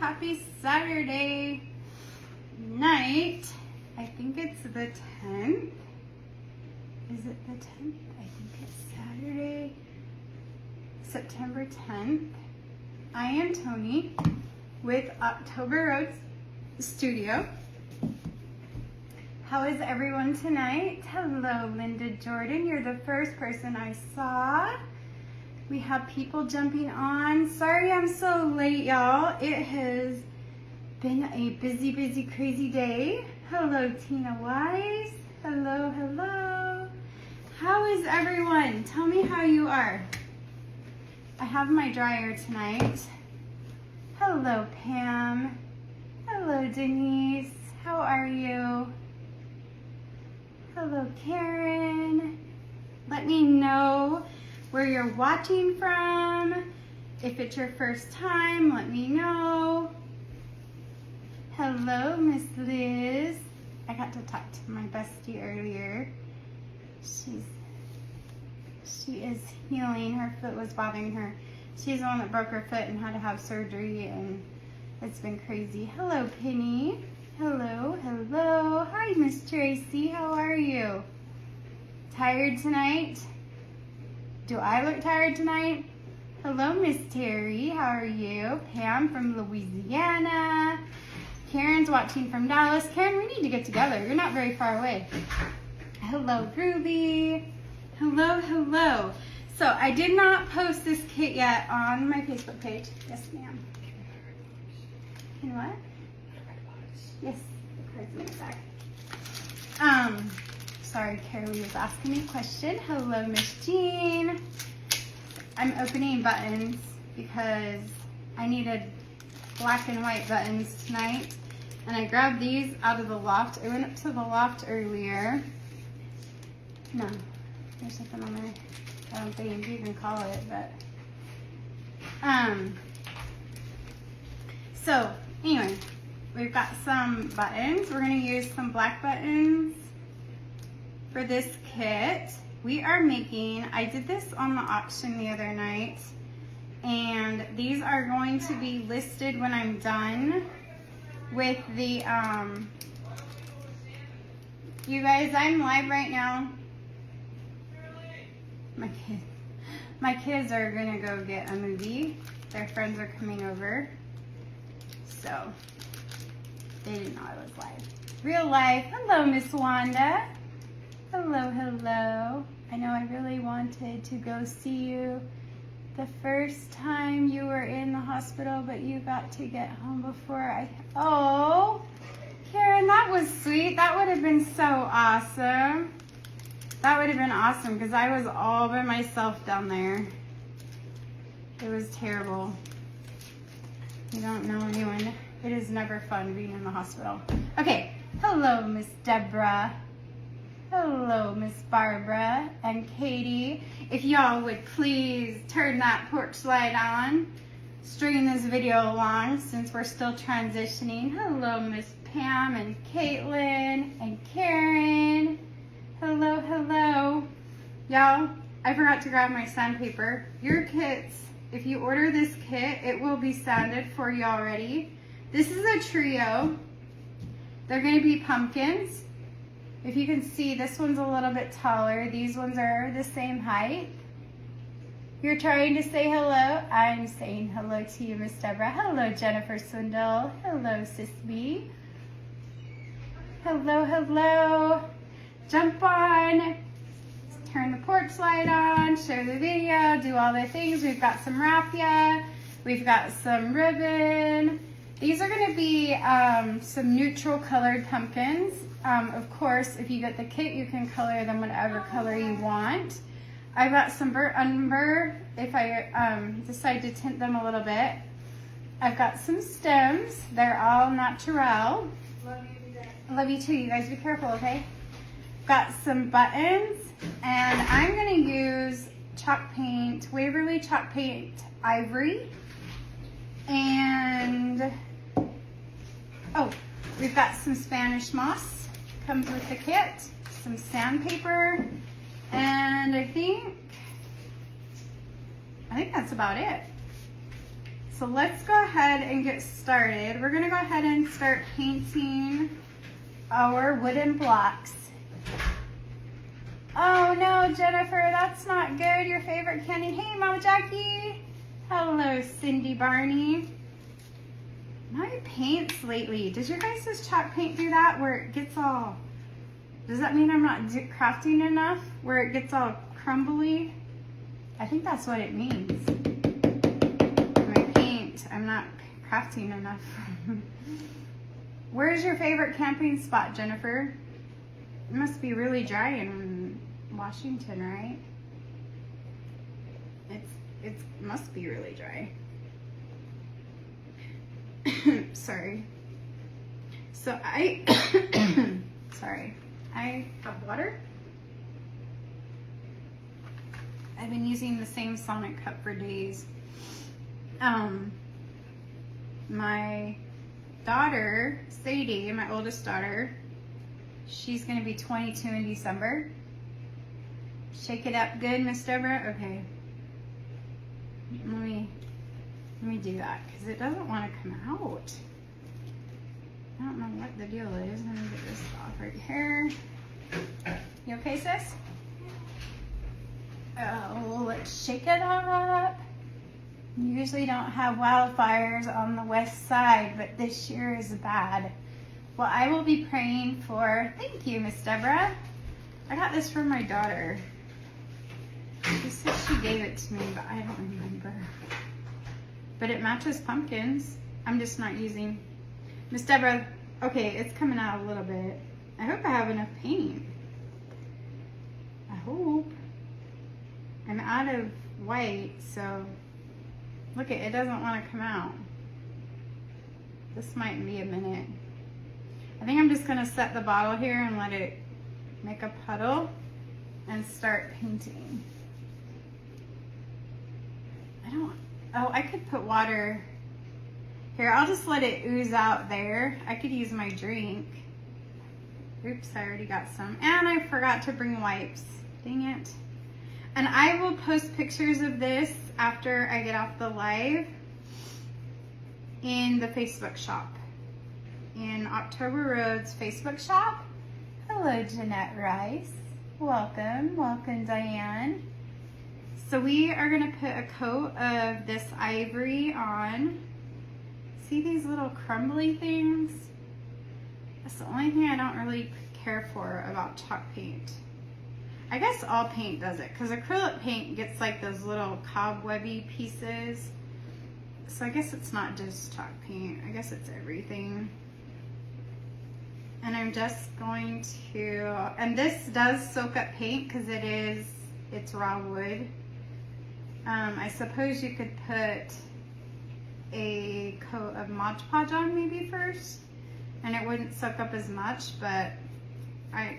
Happy Saturday night. I think it's the 10th. Is it the 10th? I think it's Saturday, September 10th. I am Tony with October Road Studio. How is everyone tonight? Hello, Linda Jordan. You're the first person I saw. We have people jumping on. Sorry I'm so late, y'all. It has been a busy, crazy day. Hello, Tina Wise. Hello, hello. How is everyone? Tell me how you are. I have my dryer tonight. Hello, Pam. Hello, Denise. How are you? Hello, Karen. Let me know where you're watching from. If it's your first time, let me know. Hello, Miss Liz. I got to talk to my bestie earlier. She is healing. Her foot was bothering her. She's the one that broke her foot and had to have surgery, and it's been crazy. Hello, Penny. Hello, hello. Hi, Miss Tracy. How are you? Tired tonight? Do I look tired tonight? Hello, Miss Terry. How are you? Pam from Louisiana. Karen's watching from Dallas. Karen, we need to get together. You're not very far away. Hello, Ruby. Hello, hello. So I did not post this kit yet on my Facebook page. Yes, ma'am. Can what? Yes, the card's in the back. Sorry, Carolee was asking me a question. Hello, Miss Jean. I'm opening buttons because I needed black and white buttons tonight. And I grabbed these out of the loft. I went up to the loft earlier. No, there's something on there. I don't think you can call it, but. So, anyway, we've got some buttons. We're going to use some black buttons for this kit. We are making, I did this on the auction the other night, and these are going to be listed when I'm done with the, you guys, I'm live right now. My kids are gonna go get a movie. Their friends are coming over, so they didn't know I was live. Real life. Hello, Miss Wanda. Hello, hello. I know I really wanted to go see you the first time you were in the hospital, but you got to get home before oh, Karen, that was sweet. That would have been so awesome. That would have been awesome because I was all by myself down there. It was terrible. You don't know anyone. It is never fun being in the hospital. Okay, hello, Miss Deborah. Hello, Miss Barbara and Katie. If y'all would please turn that porch light on, string this video along since we're still transitioning. Hello, Miss Pam and Caitlin and Karen. Hello, hello. Y'all, I forgot to grab my sandpaper. Your kits, if you order this kit, it will be sanded for you already. This is a trio. They're gonna be pumpkins. If you can see, this one's a little bit taller. These ones are the same height. You're trying to say hello. I'm saying hello to you, Miss Deborah. Hello, Jennifer Swindle. Hello, Sis B. Hello, hello. Jump on. Turn the porch light on. Share the video. Do all the things. We've got some raffia. We've got some ribbon. These are going to be some neutral colored pumpkins. Of course, if you get the kit, you can color them whatever color you want. I've got some burnt umber if I decide to tint them a little bit. I've got some stems. They're all natural. Love you too. You guys be careful, okay? Got some buttons, and I'm going to use chalk paint, Waverly Chalk Paint Ivory. And, oh, we've got some Spanish moss. Comes with the kit, some sandpaper, and I think that's about it. So let's go ahead and get started. We're gonna go ahead and start painting our wooden blocks. Oh no, Jennifer, that's not good. Your favorite candy. Hey, Mama Jackie. Hello, Cindy Barney. My paints lately. Does your guys' chalk paint do that where it gets all, does that mean I'm not crafting enough? Where it gets all crumbly? I think that's what it means. My paint, I'm not crafting enough. Where's your favorite camping spot, Jennifer? It must be really dry in Washington, right? It must be really dry. Sorry. So sorry. I have water. I've been using the same Sonic cup for days. My daughter, Sadie, my oldest daughter, she's gonna be 22 in December. Shake it up good, Miss Deborah? Okay. Let me do that because it doesn't want to come out. I don't know what the deal is. Let me get this off right here. You okay, sis? Oh, let's shake it up. You usually don't have wildfires on the west side, but this year is bad. Well, I will be praying for, thank you, Miss Deborah. I got this from my daughter. She said she gave it to me, but I don't remember. But it matches pumpkins. I'm just not using. Miss Deborah, okay, it's coming out a little bit. I hope I have enough paint. I hope. I'm out of white, so look, it doesn't want to come out. This might be a minute. I think I'm just gonna set the bottle here and let it make a puddle and start painting. I could put water here. I'll just let it ooze out there. I could use my drink. Oops, I already got some. And I forgot to bring wipes. Dang it. And I will post pictures of this after I get off the live in the Facebook shop. In October Road's Facebook shop. Hello, Jeanette Rice. Welcome. Welcome, Diane. So we are going to put a coat of this ivory on. See these little crumbly things? That's the only thing I don't really care for about chalk paint. I guess all paint does it, because acrylic paint gets like those little cobwebby pieces. So I guess it's not just chalk paint. I guess it's everything. And I'm just going to, and this does soak up paint because it's raw wood. I suppose you could put a coat of Mod Podge on maybe first, and it wouldn't soak up as much, but I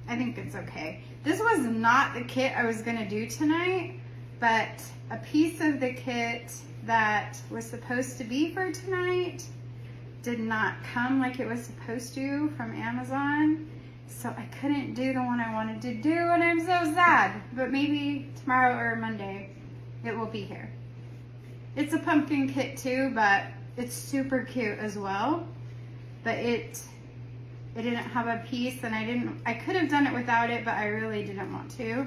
think it's okay. This was not the kit I was gonna do tonight, but a piece of the kit that was supposed to be for tonight did not come like it was supposed to from Amazon. So I couldn't do the one I wanted to do, and I'm so sad. But maybe tomorrow or Monday it will be here. It's a pumpkin kit too, but it's super cute as well. But it didn't have a piece, and I could have done it without it, but I really didn't want to.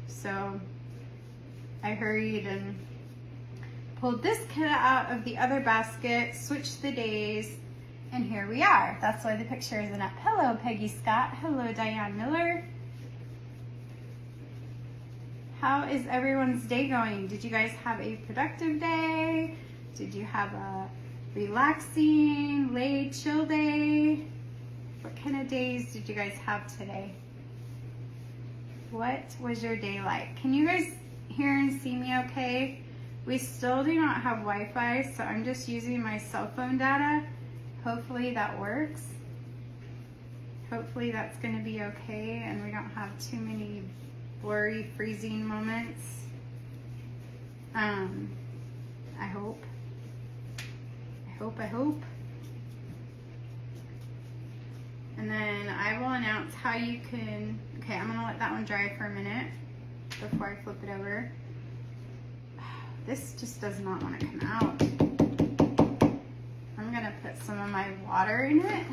So I hurried and pulled this kit out of the other basket, switched the days, and here we are. That's why the picture isn't up. Hello, Peggy Scott. Hello, Diane Miller. How is everyone's day going? Did you guys have a productive day? Did you have a relaxing, laid, chill day? What kind of days did you guys have today? What was your day like? Can you guys hear and see me okay? We still do not have Wi-Fi, so I'm just using my cell phone data. Hopefully that works. Hopefully that's going to be okay and we don't have too many blurry, freezing moments. I hope. And then I will announce how you can, I'm gonna let that one dry for a minute before I flip it over. this just does not want to come out. I'm gonna put some of my water in it.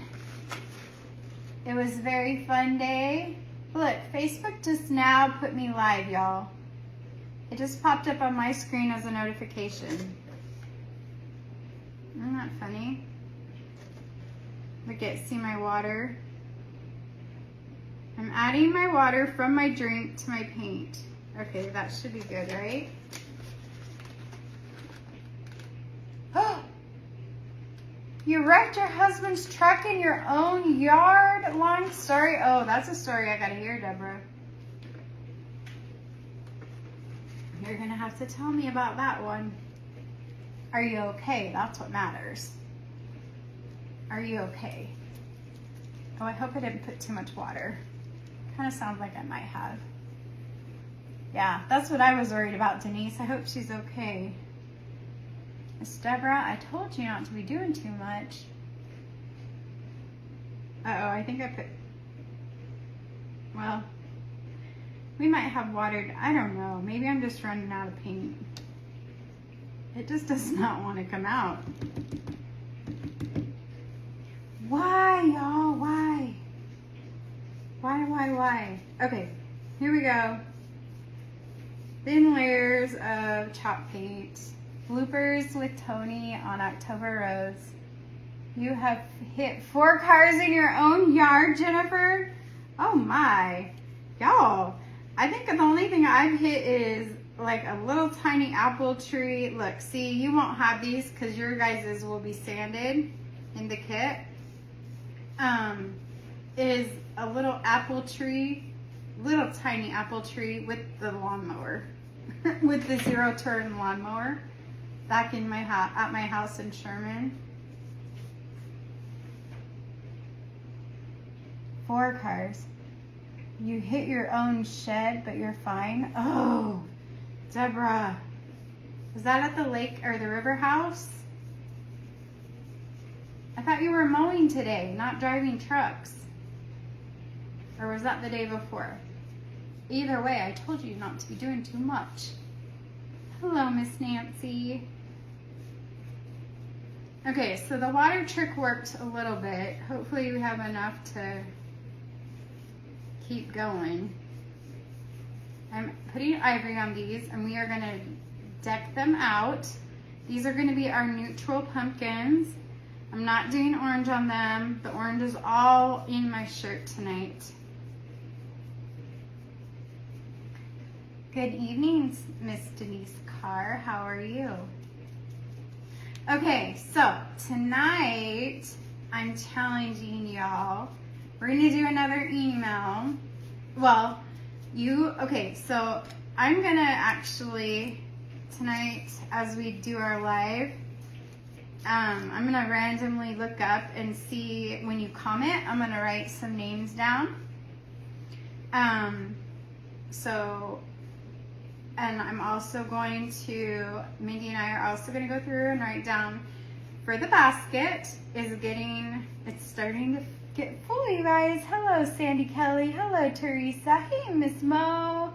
It was a very fun day. Look, Facebook just now put me live, y'all. It just popped up on my screen as a notification. Isn't that funny? Look at, see my water? I'm adding my water from my drink to my paint. Okay, that should be good, right? Oh! You wrecked your husband's truck in your own yard? Long story? Oh, that's a story I gotta hear, Deborah. You're gonna have to tell me about that one. Are you okay? That's what matters. Are you okay? Oh, I hope I didn't put too much water. Kind of sounds like I might have. Yeah, that's what I was worried about, Denise. I hope she's okay. Miss Deborah, I told you not to be doing too much. Uh-oh, I think I put... Well, we might have watered. I don't know. Maybe I'm just running out of paint. It just does not want to come out. Why, y'all? Why? Why? Okay, here we go. Thin layers of chalk paint. Bloopers with Tony on October Rose. You have hit 4 cars in your own yard, Jennifer? Oh my. Y'all, I think the only thing I've hit is like a little tiny apple tree. Look, see, you won't have these because your guys's will be sanded in the kit. Is a little apple tree, little tiny apple tree with the lawnmower, with the 0-turn lawnmower, back in my at my house in Sherman. 4 cars. You hit your own shed, but you're fine. Oh, Deborah, was that at the lake or the river house? I thought you were mowing today, not driving trucks. Or was that the day before? Either way, I told you not to be doing too much. Hello, Miss Nancy. Okay, so the water trick worked a little bit. Hopefully we have enough to keep going. I'm putting ivory on these and we are gonna deck them out. These are gonna be our neutral pumpkins. I'm not doing orange on them. The orange is all in my shirt tonight. Good evening, Miss Denise Carr. How are you? Okay, so tonight I'm challenging y'all. We're gonna do another email. Well, okay, so I'm gonna actually, tonight as we do our live, I'm gonna randomly look up and see when you comment. I'm gonna write some names down. And I'm also going to, Mindy and I are also gonna go through and write down for the basket it's starting to get full, you guys. Hello, Sandy Kelly. Hello, Teresa. Hey, Miss Mo.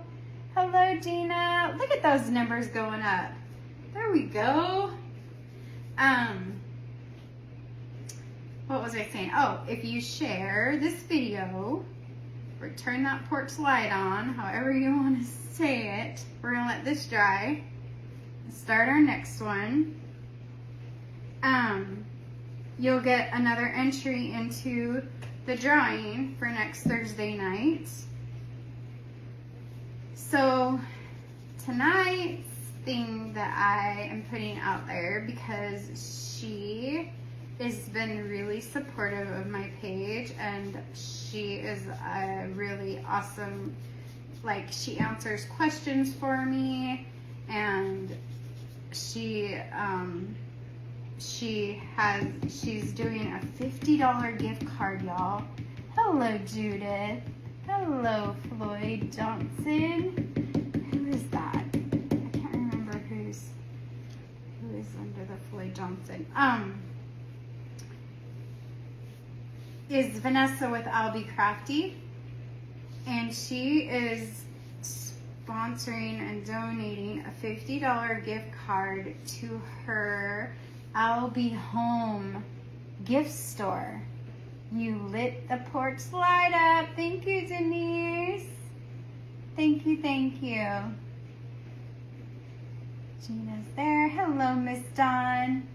Hello, Gina. Look at those numbers going up. There we go. What was I saying? Oh, if you share this video, or turn that porch light on, however you want to say it, we're gonna let this dry and start our next one. You'll get another entry into the drawing for next Thursday night. So tonight's thing that I am putting out there, because she has been really supportive of my page and she is a really awesome, like, she answers questions for me, and she's doing a $50 gift card, y'all. Hello, Judith. Hello, Floyd Johnson. Who is that? I can't remember who is under the Floyd Johnson. Is Vanessa with I'll Be Crafty, and she is sponsoring and donating a $50 gift card to her I'll Be Home gift store. You lit the porch light up. Thank you, Denise. Thank you, thank you. Gina's there. Hello, Miss Dawn.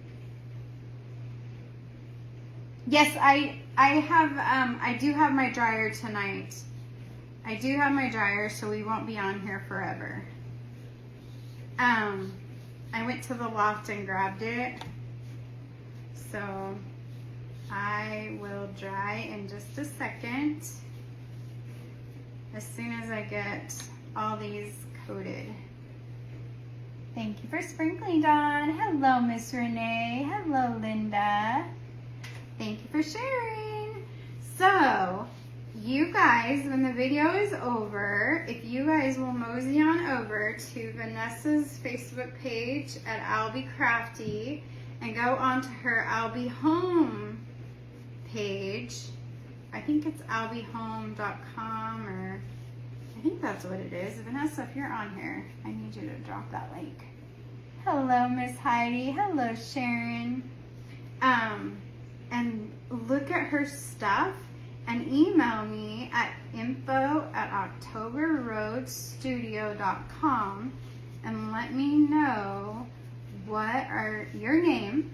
Yes, I do have my dryer tonight. I do have my dryer, so we won't be on here forever. I went to the loft and grabbed it, so I will dry in just a second as soon as I get all these coated. Thank you for sprinkling, Dawn. Hello, Miss Renee. Hello, Linda. Thank you for sharing. So, you guys, when the video is over, if you guys will mosey on over to Vanessa's Facebook page at I'll Be Crafty and go onto her I'll Be Home page. I think it's I'llBeHome.com, or I think that's what it is. Vanessa, if you're on here, I need you to drop that link. Hello, Miss Heidi. Hello, Sharon. And look at her stuff and email me at info@octoberroadstudio.com and let me know what are your name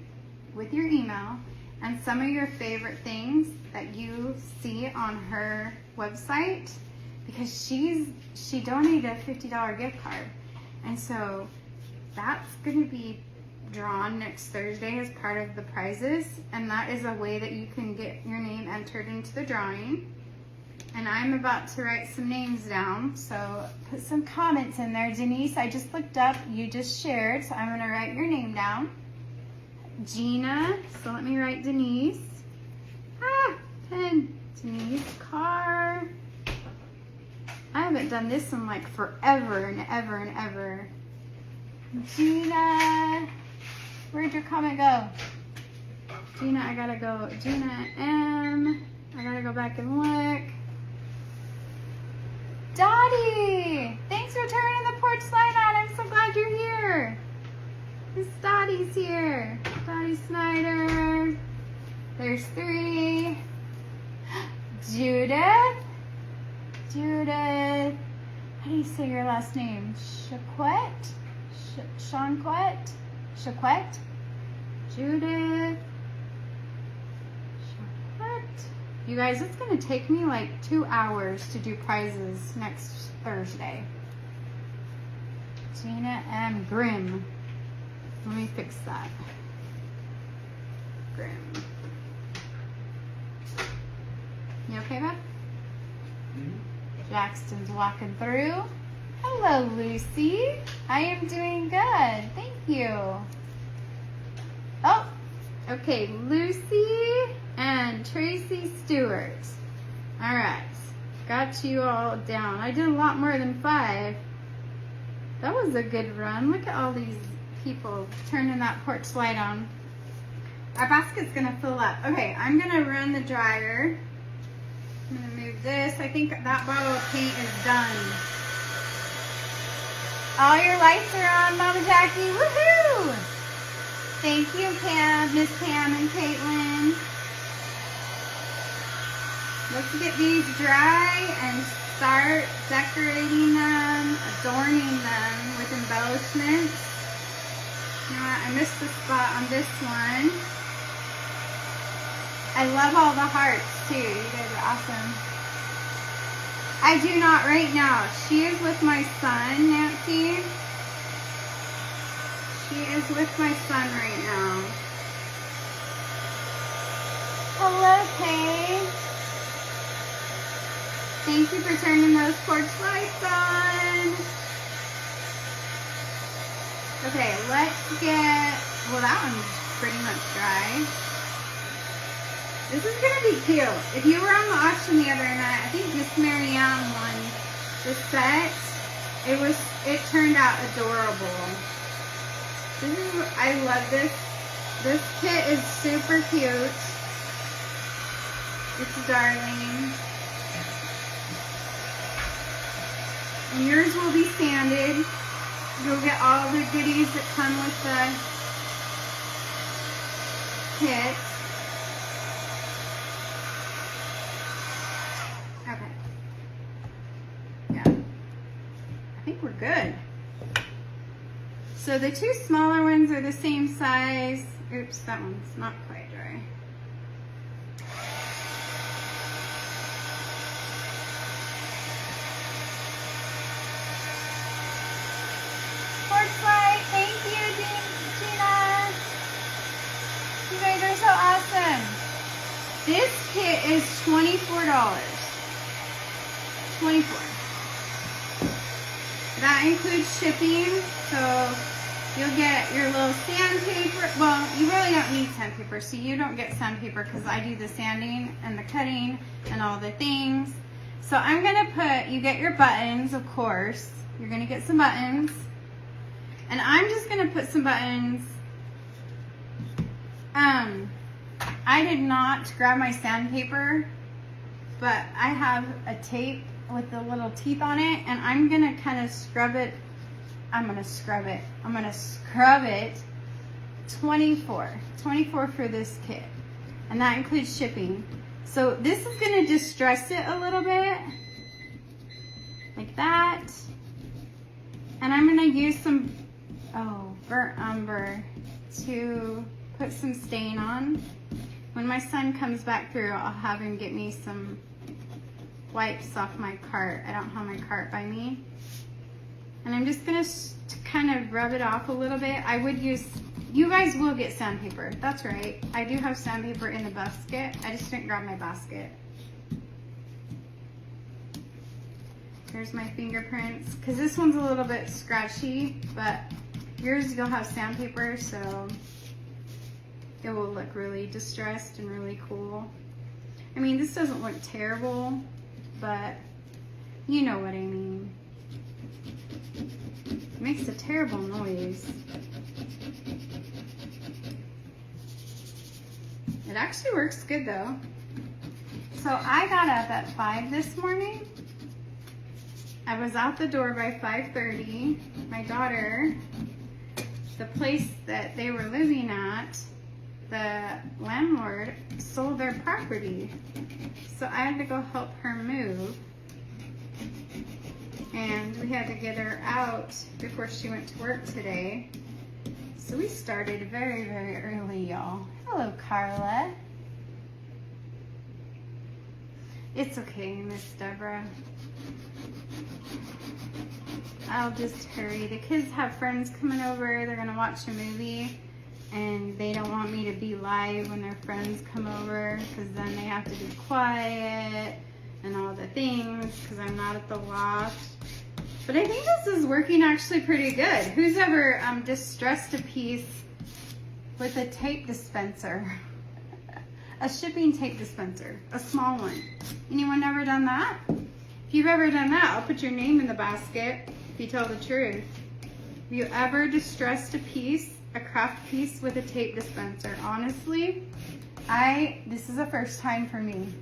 with your email and some of your favorite things that you see on her website, because she donated a $50 gift card, and so that's going to be drawn next Thursday as part of the prizes, and that is a way that you can get your name entered into the drawing. And I'm about to write some names down, so put some comments in there. Denise, I just looked up, you just shared, so I'm going to write your name down. Gina, so let me write Denise. Pen. Denise Carr. I haven't done this one like forever and ever and ever. Gina, where'd your comment go? Gina, I gotta go. Gina M. I gotta go back and look. Dottie! Thanks for turning the porch light on. I'm so glad you're here. Miss Dottie's here. Dottie Snyder. There's 3. Judith. Judith. How do you say your last name? Shaquette? Shaquette? Shaquette? Judith. Shaquette. You guys, it's going to take me like 2 hours to do prizes next Thursday. Gina M. Grimm. Let me fix that. Grimm. You okay, Beth? Jackson's walking through. Hello, Lucy. I am doing good. Thank you. Oh, okay. Lucy and Tracy Stewart. All right. Got you all down. I did a lot more than 5. That was a good run. Look at all these people turning that porch light on. Our basket's going to fill up. Okay, I'm going to run the dryer. I'm going to move this. I think that bottle of paint is done. All your lights are on, Mama Jackie. Woohoo! Thank you, Pam, Miss Pam and Caitlin. Let's get these dry and start decorating them, adorning them with embellishments. You know what? I missed the spot on this one. I love all the hearts too. You guys are awesome. I do not right now. She is with my son, Nancy. She is with my son right now. Hello, Kay. Thank you for turning those porch lights on. Okay, let's get, well, that one's pretty much dry. This is going to be cute. If you were on the auction the other night, I think Miss Marianne won the set. It turned out adorable. I love this. This kit is super cute. It's darling. And yours will be sanded. Go get all the goodies that come with the kit. Okay. Yeah. I think we're good. So the two smaller ones are the same size. Oops, that one's not quite dry. Sportslight, thank you, Gina. You guys are so awesome. This kit is $24. $24. That includes shipping, so you'll get your little sandpaper. Well, you really don't need sandpaper, so you don't get sandpaper because I do the sanding and the cutting and all the things. So I'm gonna put, you get your buttons, of course. You're gonna get some buttons. And I'm just gonna put some buttons. I did not grab my sandpaper, but I have a tape with the little teeth on it, and I'm gonna kind of scrub it. I'm gonna scrub it 24 for this kit, and that includes shipping. So this is gonna distress it a little bit like that, and I'm gonna use some burnt umber to put some stain on. When my son comes back through, I'll have him get me some wipes off my cart. I don't have my cart by me. And I'm just gonna kind of rub it off a little bit. I would use, you guys will get sandpaper. That's right. I do have sandpaper in the basket. I just didn't grab my basket. Here's my fingerprints. Because this one's a little bit scratchy, but yours you'll have sandpaper, so it will look really distressed and really cool. I mean, this doesn't look terrible, but you know what I mean. It makes a terrible noise. It actually works good though. So I got up at 5 this morning. I was out the door by 5:30. My daughter, the place that they were living at, the landlord sold their property. So I had to go help her move. And we had to get her out before she went to work today. So we started very, very early, y'all. Hello, Carla. It's okay, Miss Deborah. I'll just hurry. The kids have friends coming over. They're gonna watch a movie. And they don't want me to be live when their friends come over, because then they have to be quiet and all the things, because I'm not at the loft. But I think this is working actually pretty good. Who's ever distressed a piece with a tape dispenser? A shipping tape dispenser, a small one. Anyone ever done that? If you've ever done that, I'll put your name in the basket if you tell the truth. Have you ever distressed a piece, a craft piece with a tape dispenser? Honestly, this is a first time for me.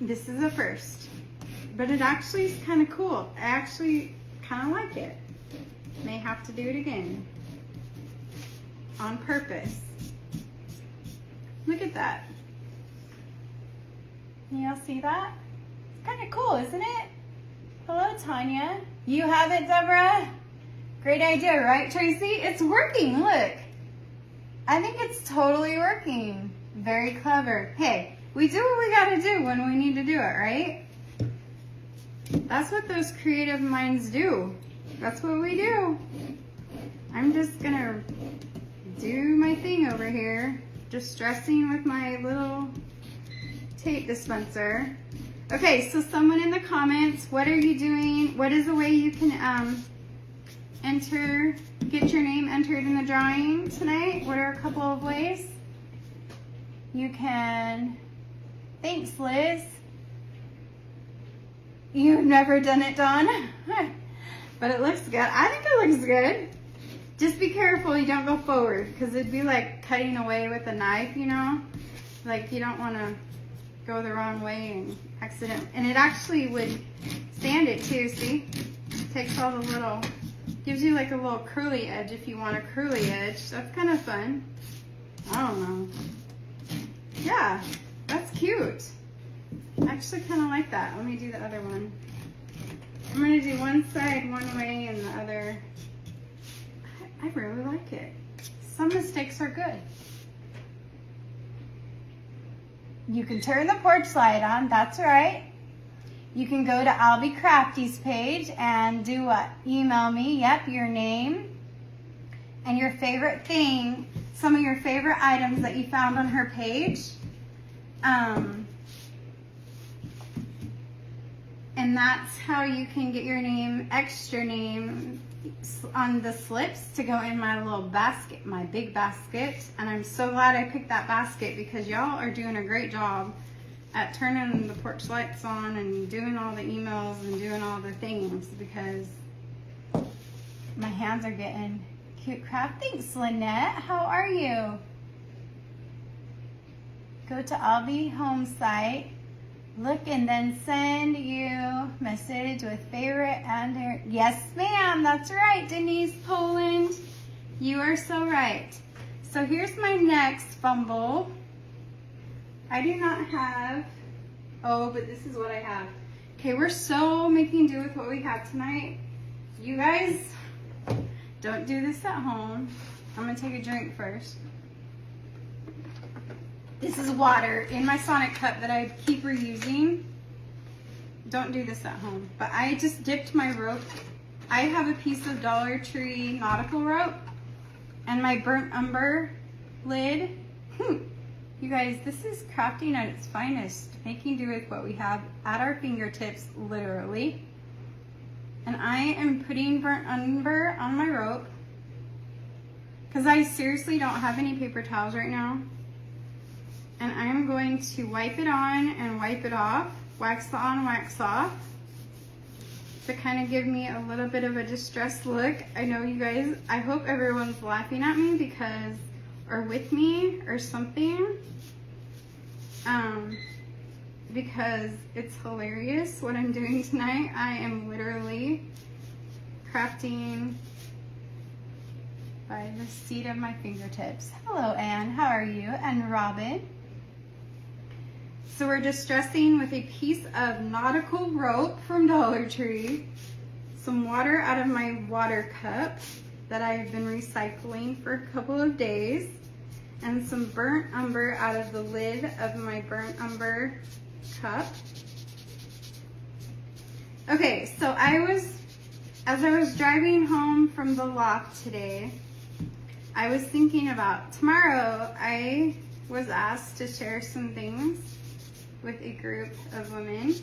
This is a first, but it actually is kind of cool. I actually kind of like it. May have to do it again on purpose. Look at that. Can y'all see that? It's kind of cool, isn't it? Hello, Tanya. You have it, Deborah? Great idea, right, Tracy? It's working, look. I think it's totally working. Very clever. Hey, we do what we gotta do when we need to do it, right? That's what those creative minds do. That's what we do. I'm just gonna do my thing over here. Distressing with my little tape dispenser. Okay, so someone in the comments, what are you doing? What is the way you can get your name entered in the drawing tonight? What are a couple of ways? You can, thanks Liz. You've never done it, Dawn. But it looks good. I think it looks good. Just be careful you don't go forward, because it'd be like cutting away with a knife, you know? Like you don't want to go the wrong way and accident. And it actually would sand it too, see? takes all the little, gives you like a little curly edge if you want a curly edge. That's kind of fun. I don't know. Yeah, that's cute. I actually kind of like that. Let me do the other one. I'm going to do one side one way and the other. I really like it. Some mistakes are good. You can turn the porch light on, that's right. You can go to Albie Crafty's page and do what? Email me, yep, your name and your favorite thing, some of your favorite items that you found on her page. And that's how you can get your name, extra name, on the slips to go in my little basket, my big basket. And I'm so glad I picked that basket because y'all are doing a great job at turning the porch lights on and doing all the emails and doing all the things because my hands are getting cute craft. Thanks, Lynette. How are you? Go to Albie home site. Look and then send you message with favorite and her. Yes, ma'am. That's right, Denise Poland. You are so right. So here's my next fumble. I do not have, but this is what I have. Okay, we're so making do with what we have tonight. You guys, don't do this at home. I'm gonna take a drink first. This is water in my Sonic cup that I keep reusing. Don't do this at home. But I just dipped my rope. I have a piece of Dollar Tree nautical rope and my burnt umber lid. You guys, this is crafting at its finest. Making do with what we have at our fingertips, literally. And I am putting burnt umber on my rope because I seriously don't have any paper towels right now. And I'm going to wipe it on and wipe it off, wax on, wax off, to kind of give me a little bit of a distressed look. I know you guys, I hope everyone's laughing at me because, or with me or something, because it's hilarious what I'm doing tonight. I am literally crafting by the seat of my fingertips. Hello, Anne, how are you? And Robin. So we're distressing with a piece of nautical rope from Dollar Tree, some water out of my water cup that I've been recycling for a couple of days, and some burnt umber out of the lid of my burnt umber cup. Okay, so as I was driving home from the loft today, I was thinking about tomorrow. I was asked to share some things with a group of women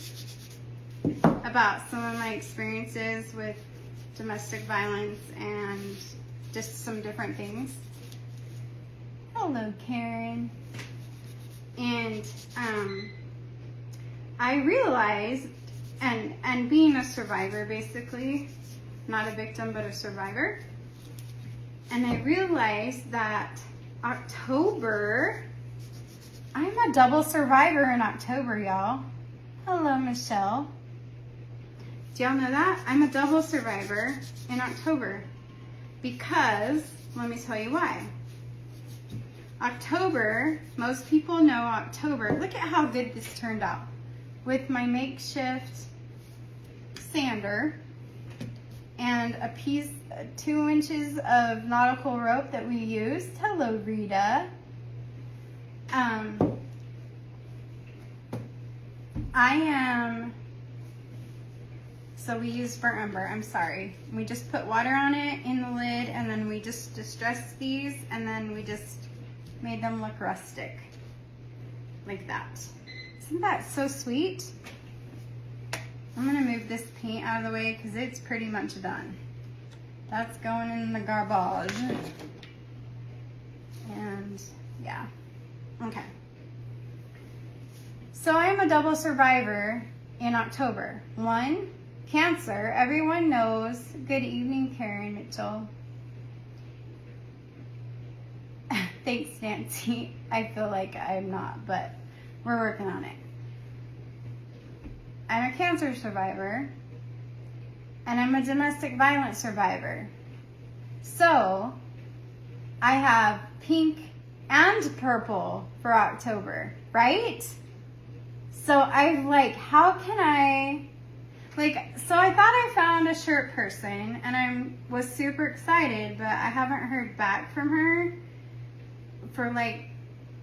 about some of my experiences with domestic violence and just some different things. Hello, Karen. And I realized, and being a survivor basically, not a victim but a survivor, and I realized that October, I'm a double survivor in October, y'all. Hello, Michelle. Do y'all know that? I'm a double survivor in October because, let me tell you why. October, most people know October. Look at how good this turned out with my makeshift sander and a piece, 2 inches of nautical rope that we used. Hello, Rita. So we used burnt umber, I'm sorry. We just put water on it in the lid and then we just distressed these and then we just made them look rustic, like that. Isn't that so sweet? I'm gonna move this paint out of the way because it's pretty much done. That's going in the garbage. And yeah, okay. So I am a double survivor in October. 1, Cancer, everyone knows. Good evening, Karen Mitchell. Thanks, Nancy. I feel like I'm not, but we're working on it. I'm a Cancer survivor. and I'm a domestic violence survivor. So I have pink and purple for October, right? So I'm like, how can I, so I thought I found a shirt person, and I was super excited, but I haven't heard back from her for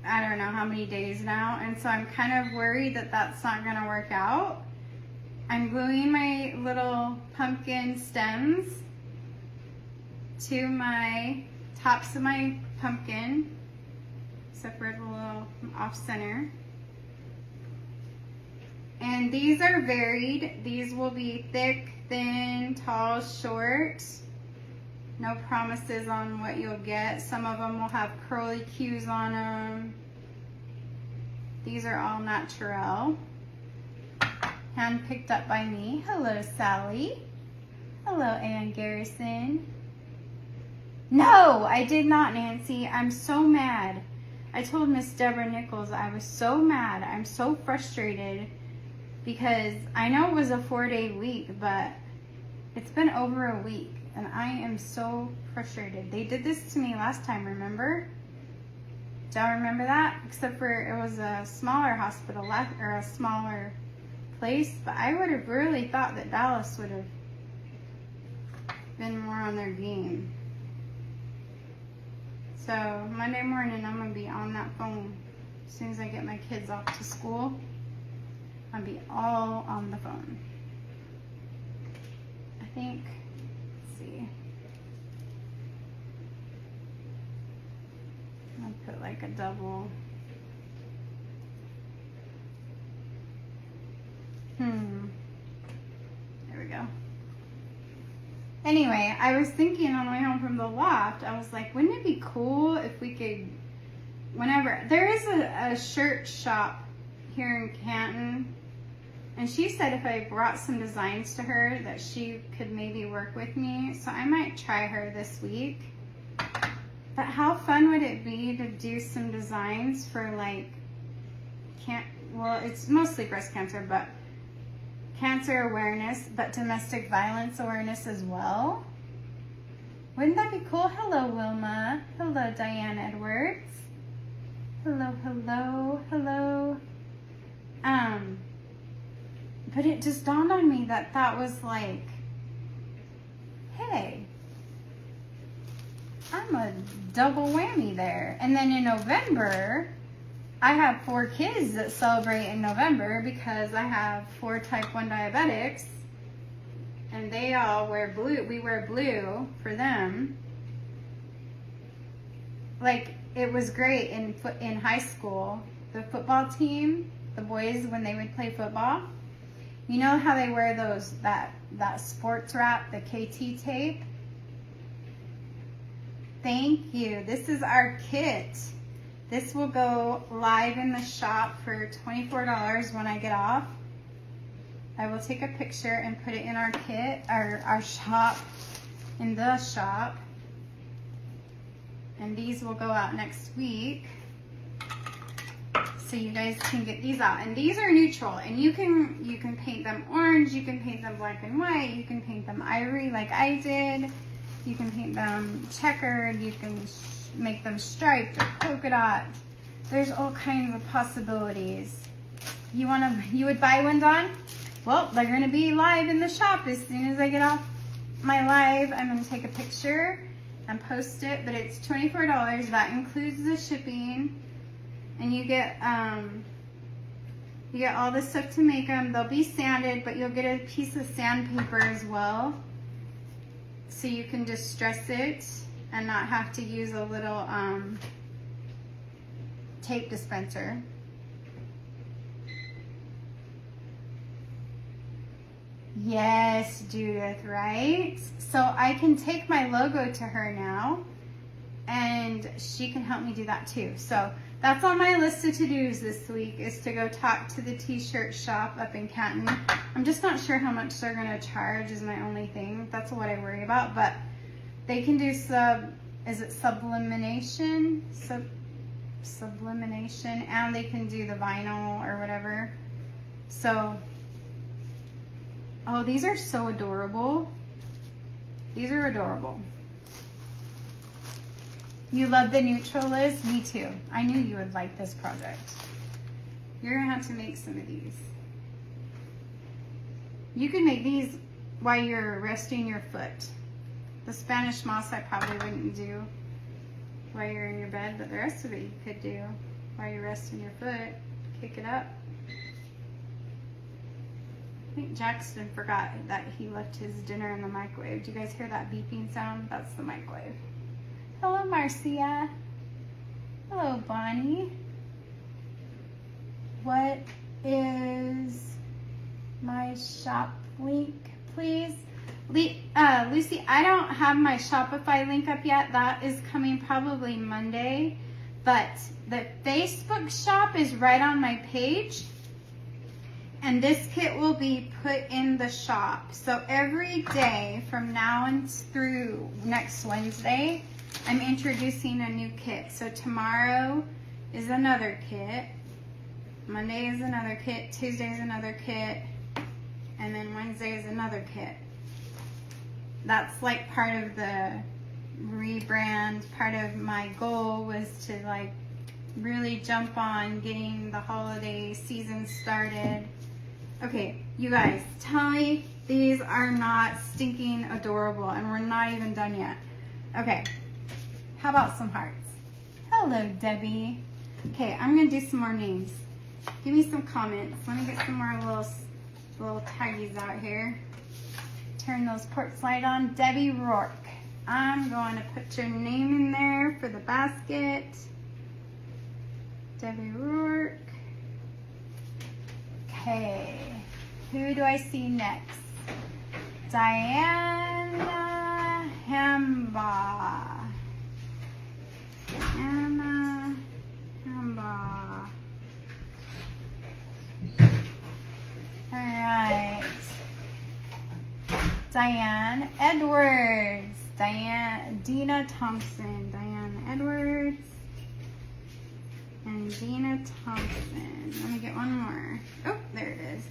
I don't know how many days now, and so I'm kind of worried that that's not going to work out. I'm gluing my little pumpkin stems to my tops of my pumpkin, except for the little off center. And these are varied. These will be thick, thin, tall, short. No promises on what you'll get. Some of them will have curly cues on them. These are all natural. Hand picked up by me. Hello, Sally. Hello, Ann Garrison. No, I did not, Nancy. I'm so mad. I told Miss Deborah Nichols I was so mad. I'm so frustrated because I know it was a 4-day week, but it's been over a week and I am so frustrated. They did this to me last time, remember? Do y'all remember that? Except for it was a smaller hospital or a smaller place, but I would have really thought that Dallas would have been more on their game. So Monday morning I'm going to be on that phone. As soon as I get my kids off to school, I'll be all on the phone. I think, let's see. I'll put like a double. There we go. Anyway, I was thinking on the way home from the loft, I was like, wouldn't it be cool if we could, whenever, there is a shirt shop here in Canton, and she said if I brought some designs to her that she could maybe work with me, so I might try her this week. But how fun would it be to do some designs for well, it's mostly breast cancer, but cancer awareness, but domestic violence awareness as well. Wouldn't that be cool? Hello, Wilma. Hello, Diane Edwards. Hello, hello, hello. But it just dawned on me that was like, hey, I'm a double whammy there. And then in November, I have 4 kids that celebrate in November because I have 4 type 1 diabetics, and they all wear blue. We wear blue for them. It was great in high school. The football team, the boys, when they would play football, you know how they wear that sports wrap, the KT tape? Thank you. This is our kit. This will go live in the shop for $24 when I get off. I will take a picture and put it in our kit, our shop, in the shop. And these will go out next week. So you guys can get these out. And these are neutral. And you can paint them orange, you can paint them black and white, you can paint them ivory like I did. You can paint them checkered, you can make them striped or polka dot. There's all kinds of possibilities. You would buy one, Dawn? Well, they're gonna be live in the shop as soon as I get off my live. I'm gonna take a picture and post it, but it's $24. That includes the shipping, and you get all this stuff to make them. They'll be sanded, but you'll get a piece of sandpaper as well, so you can distress it and not have to use a little tape dispenser. Yes, Judith, right? So I can take my logo to her now, and she can help me do that too. So that's on my list of to-dos this week, is to go talk to the t-shirt shop up in Canton. I'm just not sure how much they're gonna charge is my only thing. That's what I worry about, but they can do sublimation? Sublimation, and they can do the vinyl or whatever. So Oh, these are so adorable. These are adorable. You love the neutral, Liz? Me too. I knew you would like this project. You're gonna have to make some of these. You can make these while you're resting your foot. The Spanish moss I probably wouldn't do while you're in your bed, but the rest of it you could do while you're resting your foot. Kick it up. I think Jackson forgot that he left his dinner in the microwave. Do you guys hear that beeping sound? That's the microwave. Hello, Marcia. Hello, Bonnie. What is my shop link, please? Lucy, I don't have my Shopify link up yet. That is coming probably Monday. But the Facebook shop is right on my page. And this kit will be put in the shop. So every day from now and through next Wednesday, I'm introducing a new kit. So tomorrow is another kit. Monday is another kit. Tuesday is another kit. And then Wednesday is another kit. That's like part of the rebrand. Part of my goal was to like really jump on getting the holiday season started. Okay, you guys, tell me these are not stinking adorable and we're not even done yet. Okay, how about some hearts? Hello, Debbie. Okay, I'm gonna do some more names. Give me some comments. Let me get some more little taggies out here. Turn those ports light on. Debbie Rourke. I'm going to put your name in there for the basket. Debbie Rourke. Okay, who do I see next? Diana Hamba. Anna Hamba. All right. Diane Edwards. Dina Thompson. Diane Edwards. And Dina Thompson. Let me get one more. Oh, there it is.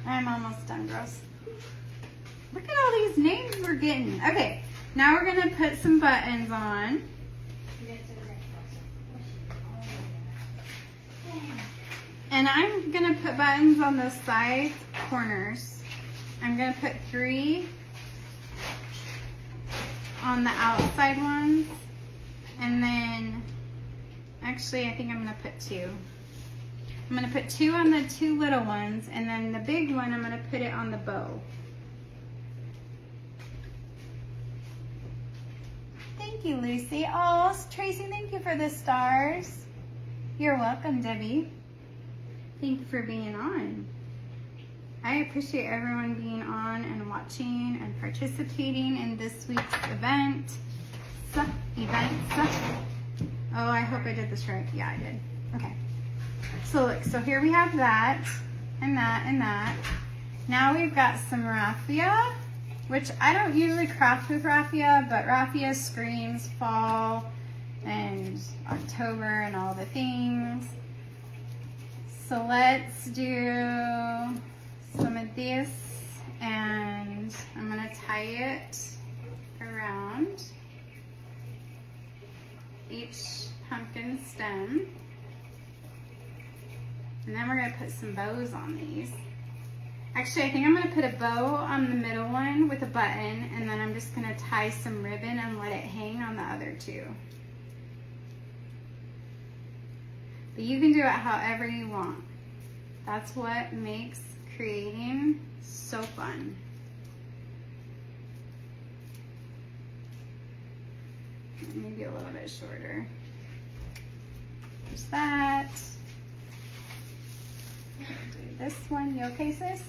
I'm almost done, girls. Look at all these names we're getting. Okay, now we're gonna put some buttons on. And I'm gonna put buttons on the side corners. I'm gonna put 3 on the outside ones, and then actually I think I'm gonna put 2. I'm gonna put 2 on the 2 little ones, and then the big one I'm gonna put it on the bow. Thank you, Lucy. Oh, Tracy, thank you for the stars. You're welcome, Debbie. Thank you for being on. I appreciate everyone being on and watching and participating in this week's event. Oh, I hope I did this right. Yeah, I did. Okay. So look, so here we have that and that and that. Now we've got some raffia, which I don't usually craft with raffia, but raffia screams fall and October and all the things. So let's do some of this, and I'm going to tie it around each pumpkin stem. And then we're going to put some bows on these. Actually, I think I'm going to put a bow on the middle one with a button, and then I'm just going to tie some ribbon and let it hang on the other 2. But you can do it however you want. That's what makes creating so fun. Maybe a little bit shorter. There's that. Do this one. You okay, sis?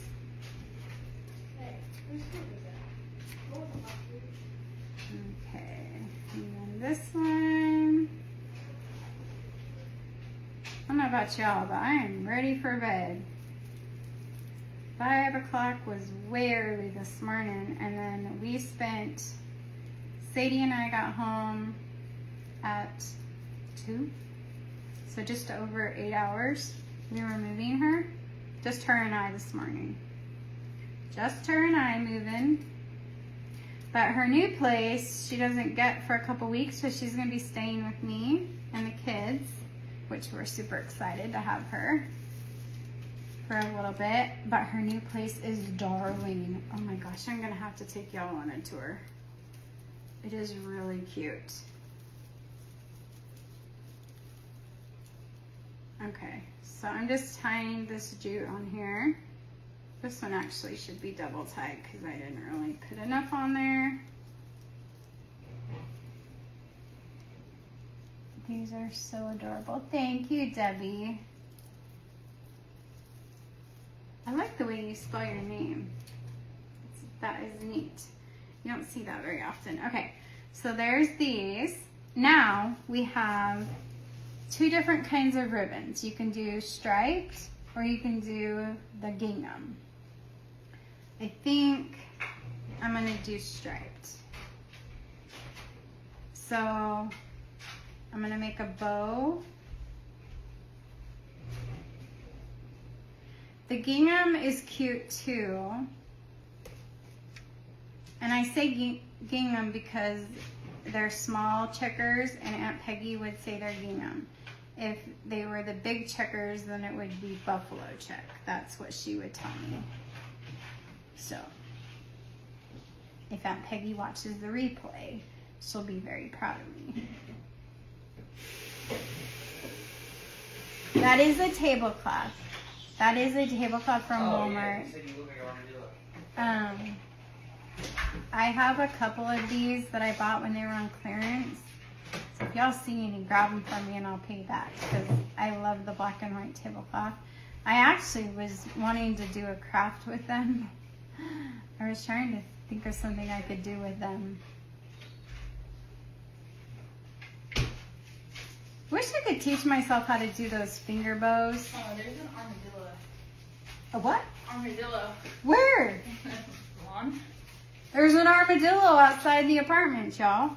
Okay. And then this one. I don't know about y'all, but I am ready for bed. 5 o'clock was way early this morning, and then we spent, Sadie and I got home at 2, So just over 8 hours we were moving her. Just her and I this morning. Just her and I moving. But her new place, she doesn't get for a couple weeks, so she's gonna be staying with me and the kids, which we're super excited to have her for a little bit. But her new place is darling. Oh my gosh, I'm gonna have to take y'all on a tour. It is really cute. Okay, so I'm just tying this jute on here. This one actually should be double tied because I didn't really put enough on there. These are so adorable. Thank you, Debbie. I like the way you spell your name. That is neat. You don't see that very often. Okay, so there's these. Now we have 2 different kinds of ribbons. You can do striped or you can do the gingham. I think I'm gonna do striped. So I'm gonna make a bow. The gingham is cute too. And I say gingham because they're small checkers and Aunt Peggy would say they're gingham. If they were the big checkers, then it would be buffalo check. That's what she would tell me. So, if Aunt Peggy watches the replay, she'll be very proud of me. That is a tablecloth. That is a tablecloth from Walmart. I have a couple of these that I bought when they were on clearance. So if y'all see any, grab them from me and I'll pay that because I love the black and white tablecloth. I actually was wanting to do a craft with them. I was trying to think of something I could do with them. Wish I could teach myself how to do those finger bows. Oh, there's an armadillo. A what? Armadillo. Where? Lawn? There's an armadillo outside the apartment, y'all.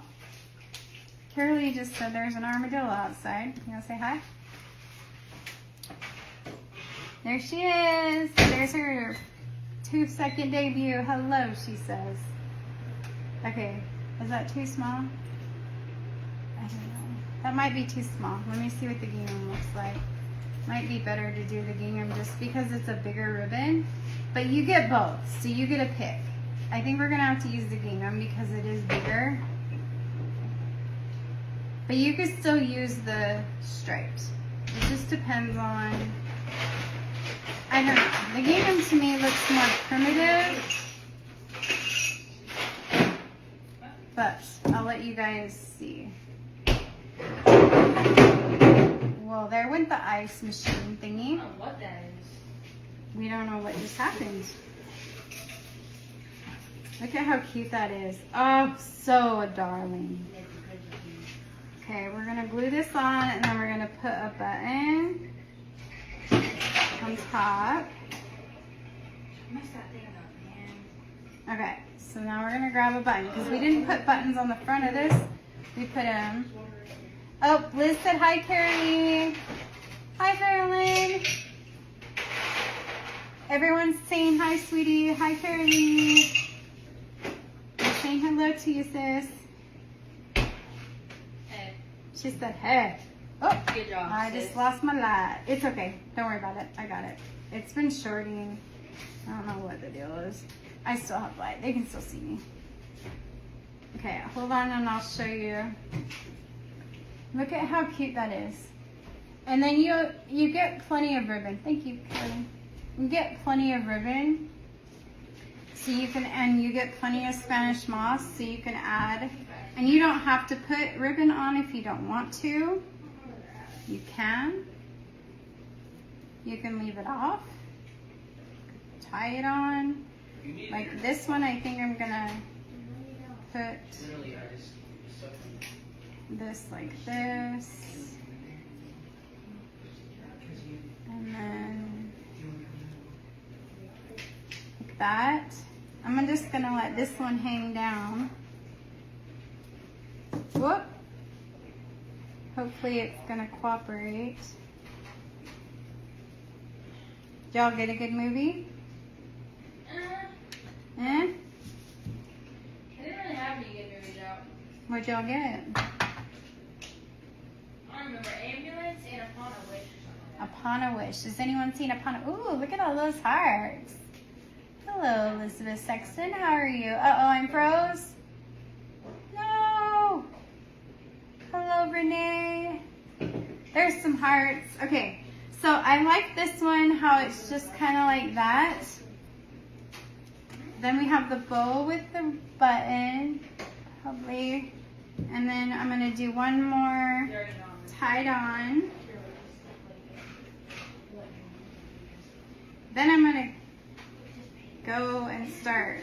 Carolee just said there's an armadillo outside. You wanna say hi? There she is. There's her 2-second debut. Hello, she says. Okay, is that too small? I don't know. That might be too small. Let me see what the gingham looks like. Might be better to do the gingham just because it's a bigger ribbon. But you get both, so you get a pick. I think we're gonna have to use the gingham because it is bigger. But you could still use the striped. It just depends on, I don't know. The gingham to me looks more primitive. But I'll let you guys see. Well, there went the ice machine thingy. I don't know what that is. We don't know what just happened. Look at how cute that is. Oh, so darling. Okay, we're gonna glue this on and then we're gonna put a button on top. Okay, so now we're gonna grab a button because we didn't put buttons on the front of this. We put them. Oh, Liz said hi, Carrie. Hi, Carolyn. Everyone's saying hi, sweetie. Hi, Carrie. I'm saying hello to you, sis. Hey. She said, hey. Oh, Good job, I sis. just lost my light. It's okay. Don't worry about it. I got it. It's been shorting. I don't know what the deal is. I still have light. They can still see me. Okay, hold on and I'll show you. Look at how cute that is. And then you get plenty of ribbon. Thank you, Karen. You get plenty of ribbon. So you can, and you get plenty of Spanish moss, so you can add, and you don't have to put ribbon on if you don't want to. You can. You can leave it off. Tie it on. Like this one, I think I'm gonna put this like this. And then like that. I'm just gonna let this one hang down. Whoop. Hopefully it's gonna cooperate. Did y'all get a good movie? Eh? I didn't really have any good movies out. What'd y'all get? I don't remember. Ambulance and Upon a Wish or something. Upon a Wish. Has anyone seen Upon a... Ooh, look at all those hearts. Hello, Elizabeth Sexton. How are you? Uh-oh, I'm froze. No. Hello, Renee. There's some hearts. Okay, so I like this one, how it's just kind of like that. Then we have the bow with the button, probably. And then I'm going to do one more You already know. tied on. Then I'm going to go and start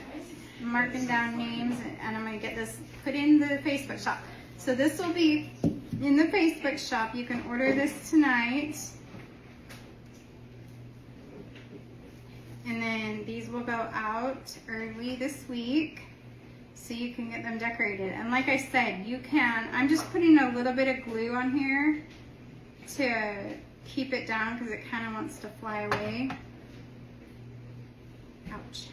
marking down names, and I'm going to get this put in the Facebook shop. So this will be in the Facebook shop. You can order this tonight. And then these will go out early this week so you can get them decorated. And like I said, you can, I'm just putting a little bit of glue on here to keep it down because it kind of wants to fly away. Ouch.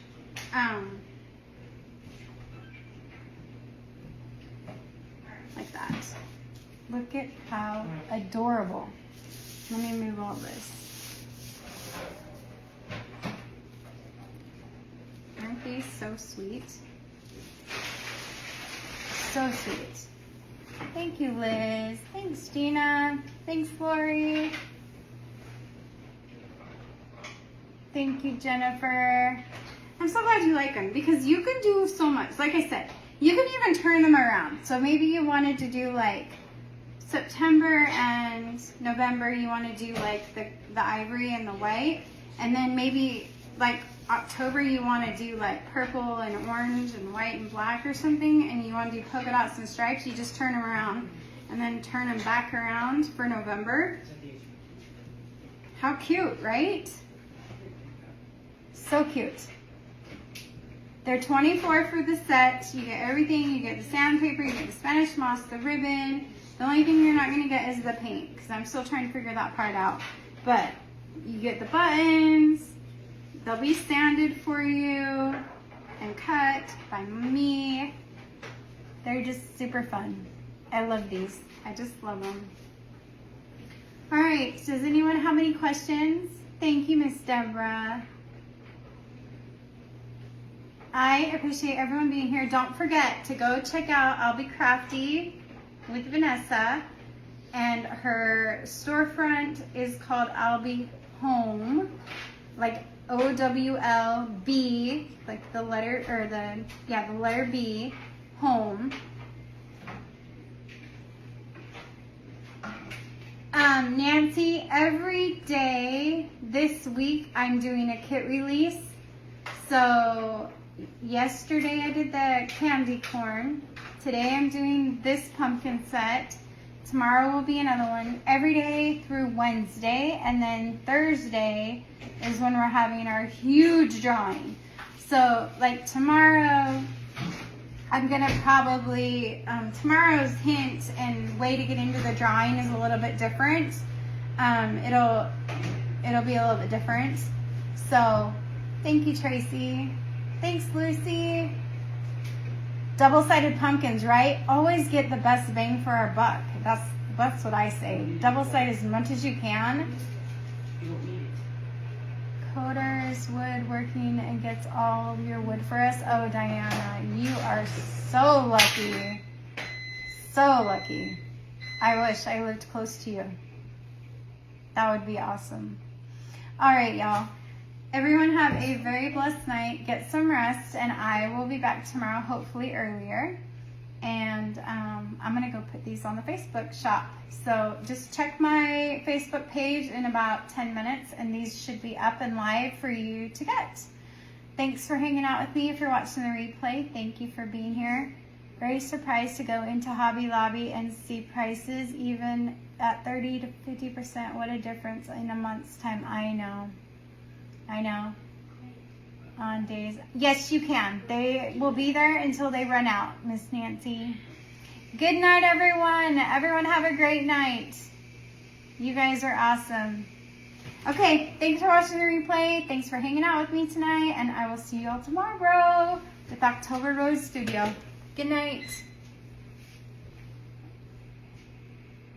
Like that. Look at how adorable. Let me move all this. Aren't these so sweet? So sweet. Thank you, Liz. Thanks, Gina. Thanks, Lori. Thank you, Jennifer. I'm so glad you like them because you can do so much. Like I said, you can even turn them around. So maybe you wanted to do like September and November, you want to do like the ivory and the white. And then maybe like October, you want to do like purple and orange and white and black or something. And you want to do polka dots and stripes. You just turn them around and then turn them back around for November. How cute, right? So cute. They're $24 for the set. You get everything. You get the sandpaper, you get the Spanish moss, the ribbon. The only thing you're not going to get is the paint because I'm still trying to figure that part out. But you get the buttons. They'll be sanded for you and cut by me. They're just super fun. I love these. I just love them. All right. Does anyone have any questions? Thank you, Miss Deborah. I appreciate everyone being here. Don't forget to go check out I'll Be Crafty with Vanessa. And her storefront is called I'll Be Home. Like OWLB, like the letter, or the letter B, home. Nancy, every day this week I'm doing a kit release. So yesterday I did the candy corn. Today I'm doing this pumpkin set. Tomorrow will be another one. Every day through Wednesday, and then Thursday is when we're having our huge drawing. So like tomorrow, I'm gonna probably, tomorrow's hint and way to get into the drawing is a little bit different. It'll be a little bit different. So thank you, Tracy. Thanks, Lucy. Double-sided pumpkins, right? Always get the best bang for our buck. That's what I say. Double-sided as much as you can. Coders woodworking and gets all your wood for us. Oh, Diana, you are so lucky. So lucky. I wish I lived close to you. That would be awesome. All right, y'all. Everyone have a very blessed night. Get some rest, and I will be back tomorrow, hopefully earlier. And I'm going to go put these on the Facebook shop. So just check my Facebook page in about 10 minutes, and these should be up and live for you to get. Thanks for hanging out with me. If you're watching the replay, thank you for being here. Very surprised to go into Hobby Lobby and see prices even at 30 to 50%. What a difference in a month's time. I know. On days. Yes, you can. They will be there until they run out, Miss Nancy. Good night, everyone. Everyone have a great night. You guys are awesome. Okay, thanks for watching the replay. Thanks for hanging out with me tonight. And I will see you all tomorrow with October Rose Studio. Good night.